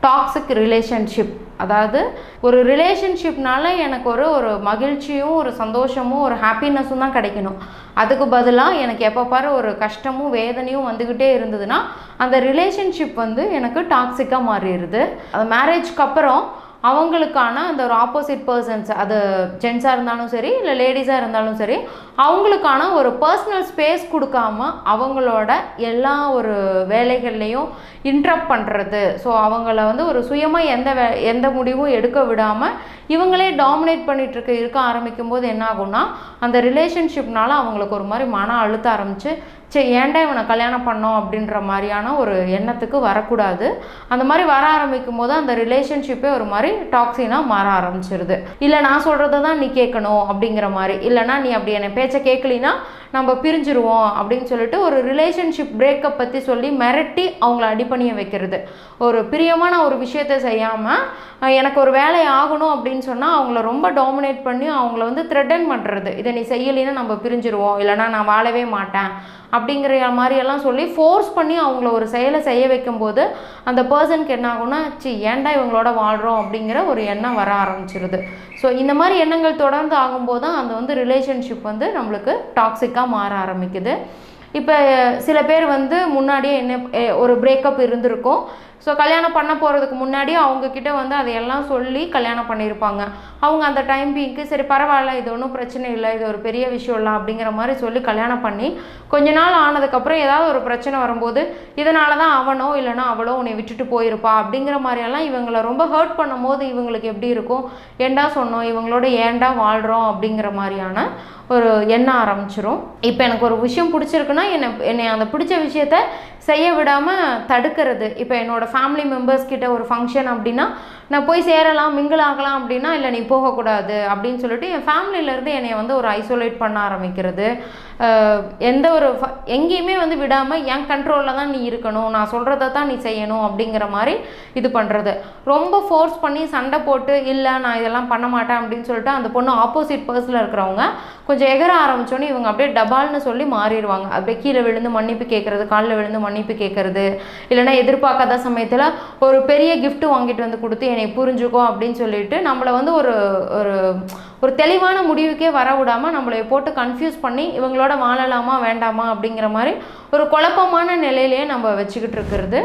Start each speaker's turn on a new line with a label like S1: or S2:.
S1: Toxic relationship. அதாவது ஒரு ரிலேஷன்ஷிப்னால எனக்கு ஒரு மகிழ்ச்சியும் ஒரு சந்தோஷமும் ஒரு ஹாப்பினஸும் தான் கிடைக்கணும். அதுக்கு பதிலாக எனக்கு எப்போ பாரு ஒரு கஷ்டமும் வேதனையும் வந்துக்கிட்டே இருந்ததுன்னா அந்த ரிலேஷன்ஷிப் வந்து எனக்கு டாக்ஸிக்காக மாறிடுது. அது மேரேஜ்க்கு அப்புறம் அவங்களுக்கான அந்த ஒரு ஆப்போசிட் பர்சன்ஸ், அது ஜென்ஸாக இருந்தாலும் சரி இல்லை லேடிஸாக இருந்தாலும் சரி, அவங்களுக்கான ஒரு பர்சனல் ஸ்பேஸ் கொடுக்காம அவங்களோட எல்லா ஒரு வேலைகள்லையும் இன்ட்ரப்ட் பண்ணுறது. ஸோ அவங்கள வந்து ஒரு சுயமாக எந்த முடிவும் எடுக்க விடாமல் இவங்களே டாமினேட் பண்ணிகிட்டு இருக்க ஆரம்பிக்கும் போது என்ன ஆகும்னா அந்த ரிலேஷன்ஷிப்னால அவங்களுக்கு ஒரு மாதிரி மன அழுத்த ஆரம்பித்து ஏன்டா இவனை கல்யாணம் பண்ணோம் அப்படின்ற மாதிரியான ஒரு எண்ணத்துக்கு வரக்கூடாது. அந்த மாதிரி வர ஆரம்பிக்கும் போது அந்த ரிலேஷன்ஷிப்பே ஒரு மாதிரி டாக்ஸினாக மாற ஆரம்பிச்சிருது. இல்லை நான் சொல்கிறத தான் நீ கேட்கணும் அப்படிங்கிற மாதிரி, இல்லைனா நீ அப்படி என்னை பேச்சை கேட்கலினா நம்ம பிரிஞ்சிருவோம் அப்படின்னு சொல்லிட்டு ஒரு ரிலேஷன்ஷிப் பிரேக்கப் பற்றி சொல்லி மிரட்டி அவங்கள அடிப்பணிய வைக்கிறது. ஒரு பிரியமான ஒரு விஷயத்தை செய்யாமல் எனக்கு ஒரு வேலை ஆகணும் அப்படின்னு சொன்னால் அவங்கள ரொம்ப டாமினேட் பண்ணி அவங்கள வந்து த்ரெட்டன் பண்ணுறது. இதை நீ செய்யலைன்னா நம்ம பிரிஞ்சிருவோம், இல்லைனா நான் வாழவே மாட்டேன் அப்படிங்கிற மாதிரியெல்லாம் சொல்லி ஃபோர்ஸ் பண்ணி அவங்கள ஒரு செயலை செய்ய வைக்கும்போது அந்த பர்சனுக்கு என்ன ஆகும்னா ஏன்டா இவங்களோட வாழ்கிறோம் அப்படிங்கிற ஒரு எண்ணம் வர ஆரம்பிச்சிருது. ஸோ இந்த மாதிரி எண்ணங்கள் தொடர்ந்து ஆகும்போது தான் அந்த வந்து ரிலேஷன்ஷிப் வந்து நம்மளுக்கு டாக்ஸிக்காக மாற ஆரம்பிக்குது. இப்போ சில பேர் வந்து முன்னாடியே ஒரு பிரேக்கப் இருந்திருக்கும். ஸோ கல்யாணம் பண்ண போகிறதுக்கு முன்னாடி அவங்கக்கிட்ட வந்து அதையெல்லாம் சொல்லி கல்யாணம் பண்ணியிருப்பாங்க. அவங்க அந்த டைம் பீக்கு சரி பரவாயில்ல, இது ஒன்றும் பிரச்சனை இல்லை, இது ஒரு பெரிய விஷயம் இல்லை அப்படிங்கிற மாதிரி சொல்லி கல்யாணம் பண்ணி கொஞ்ச நாள் ஆனதுக்கப்புறம் ஏதாவது ஒரு பிரச்சனை வரும்போது இதனால தான் அவனோ இல்லைனா அவளோ உன்னை விட்டுட்டு போயிருப்பா அப்படிங்கிற மாதிரியெல்லாம் இவங்களை ரொம்ப ஹர்ட் பண்ணும் போது இவங்களுக்கு எப்படி இருக்கும், ஏண்டா சொன்னோம் இவங்களோட ஏண்டா வாழ்கிறோம் அப்படிங்கிற மாதிரியான ஒரு எண்ணம் ஆரம்பிச்சிரும். இப்போ எனக்கு ஒரு விஷயம் பிடிச்சிருக்குன்னா என்னை அந்த பிடிச்ச விஷயத்த செய்ய விடாமல் தடுக்கிறது. இப்போ என்னோடய ஃபேமிலி மெம்பர்ஸ் கிட்ட ஒரு ஃபங்க்ஷன் அப்படின்னா நான் போய் சேரலாம் மிங்கிள் ஆகலாம் அப்படின்னா இல்லை நீ போகக்கூடாது அப்படின்னு சொல்லிட்டு என் ஃபேமிலியிலேருந்து என்னை வந்து ஒரு ஐசோலேட் பண்ண ஆரம்பிக்கிறது. எந்த ஒரு எங்கேயுமே வந்து விடாமல் என் கண்ட்ரோலில் தான் நீ இருக்கணும், நான் சொல்கிறத தான் நீ செய்யணும் அப்படிங்கிற மாதிரி இது பண்ணுறது. ரொம்ப ஃபோர்ஸ் பண்ணி சண்டை போட்டு இல்லை நான் இதெல்லாம் பண்ண மாட்டேன் அப்படின்னு சொல்லிட்டு அந்த பொண்ணு ஆப்போசிட் பர்சனில் இருக்கிறவங்க கொஞ்சம் எகர ஆரம்பித்தோன்னே இவங்க அப்படியே டபால்னு சொல்லி மாறிடுவாங்க. அப்படியே கீழே விழுந்து மன்னிப்பு கேட்குறது, காலில் விழுந்து மன்னிப்பு கேட்குறது, இல்லைனா எதிர்பார்க்காத சமயத்தில் ஒரு பெரிய கிஃப்ட் வாங்கிட்டு வந்து கொடுத்து என்னை புரிஞ்சுக்கோ அப்படின்னு சொல்லிட்டு நம்மளை வந்து ஒரு ஒரு தெளிவான முடிவுக்கே வர விடாமல் நம்மளை போட்டு கன்ஃபியூஸ் பண்ணி இவங்களோட வாழலாமா வேண்டாமா அப்படிங்கிற மாதிரி ஒரு குழப்பமான நிலையிலேயே நம்ம வச்சுக்கிட்டு இருக்கிறது.